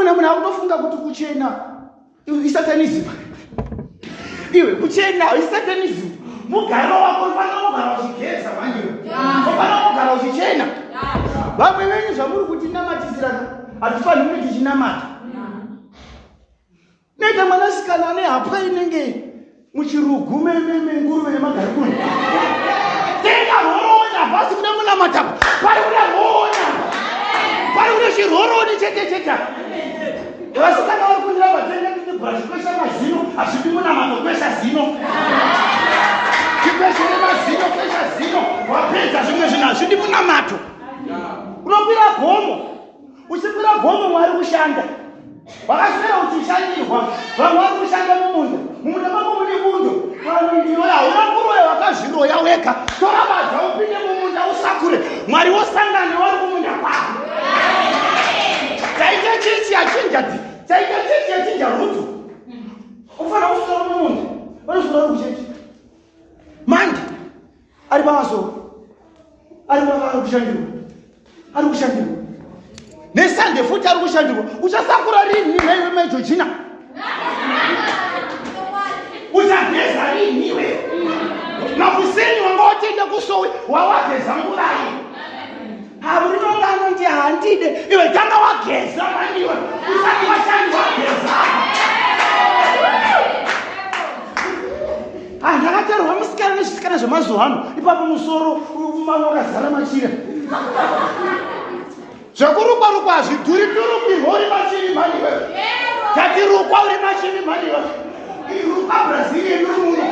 Amuna muna unofunga kuti kuchena isatanism. Iwe kuchena isatanism. Mugaro wako ufanira kugara uchigeza manje. Ufanira kugara uchichena. Vamwe venyu zvamuri kuti namatisirana hatifaniri kuti tichinamata. Nega mwanasikana ane hapwa inenge muchirugume nguruve nemagarikuni. Tenga rorona basi kuna munamata. Pari kuna rorona. Pari kuna chiroroni chete. Vasikana vari kunira vatenga kuti brush kwesha mazino hazvidi munamato kwesha zino. Chikweshere mazino kwesha zino. Wapedza zvimwe zvinhu hazvidi munamato. Unokwira gomo. Uchikwira gomo mwari kushanda. Vakasvera uchishandirwa. Vamwe vari kushanda mumunda. Mumunda mako mune bundo. Vanondinoya unakuroya wakazviroya wega. Tora badza upinde mumunda usakure. Mwari wosangane wari kumunda kwako. Taita chichi yachinja rutu. Ufana kusora mumunda. Vanosora kuchechi. Mandi. Ari pamasoro. Ari kushandirwa. Ari kushandirwa. Nesande futi ari kushandirwa. Uchasakura rini newe mejojina. Uchageza rini iwe. Nakuseni wanga watenda kusowe wawageza ngurai. Hamurinongano ndi handide iwe tanga wageza maniwe. Usati washandi wageza. Ndakatarwa musikana nezvisikana zvemazuva ano. Ipapo musoro umama wakazara machira. Zvakurukwa hazvidhuri turukirwa uri machiri maniwe. Tati rukwa uri machiri maniwe. Irukwa Brazil iri muno.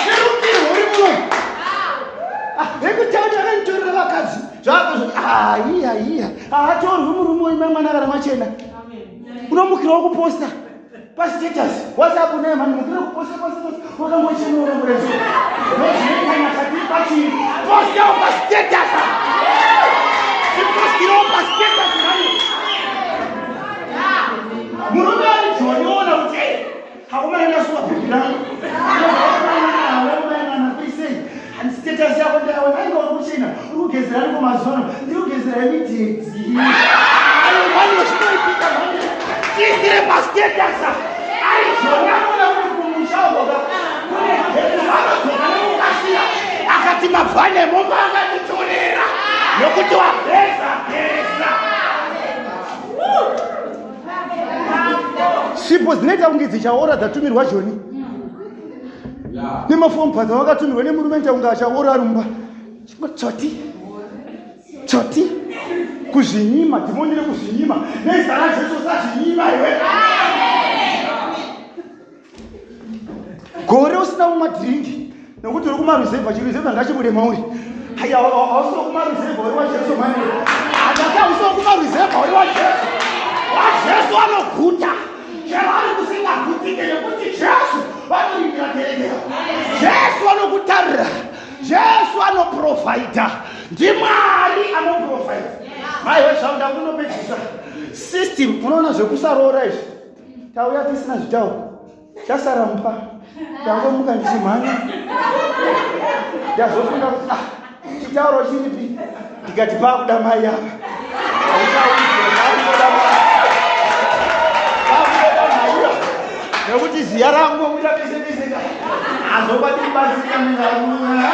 Irukirwa uri muno. Ekutanga takanitorera vakadzi. Iya. Haatorwi murume mwana kana machena. Unomukirawo kuposta. Pastatus. WhatsApp naye mani mukira kuposta pastatus. Wakamwechena uramburezo. Nozvinekanya chati pachiri. Posta pastatus. Sipostirawo pastatus mani. Murume ari joniona kuti hakumaenda suwa bhibhirano. Status yako ndawe nainga ukuchena urikugezera ariko mazuva ndirikugezera midhedzi vanhu zvinoipita manje tiisire pastatus aizvona muna uri kumushaoga vanodzoka nemukasira akati mabvane momba akatitorera nokuti wageza. Sipo dzinoita kunge dzichaora dzatumirwa Joni. Nemafomu padza wakatumirwa nemurume ntaunga achaora rumba. Choti. Kuzvinyima, dhimoni rekuzvinyima. Nezara Jesu sazvinyima iwe. Gore usina mumadhiringi. Nokuti uri kumaruzevha, chiruzevha ngachimurema uri. Haya, hausina kumaruzevha uri waJesu mani. Hataka hausina kumaruzevha uri waJesu. WaJesu anoguta. Chevari kusingagutike nekuti Jesu vanorindira terekera. Jesu anokutarira. Jesu anoprovaida. Ndimwari anoprovaida. Maiwe zvaunda kunopedzisa. System unoona zvekusarora izvi. Tauya tisina zvitauro. Chasara mupa. Tangomuka ndichimhanya. Ndazofunda kuti chitauro chiripi. Ndikati pakuda mai apa. Nekuti ziya rangu muda pese azobati batsira munhu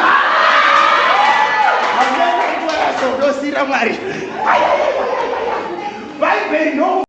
azobati ndosira Mwari. Bye no.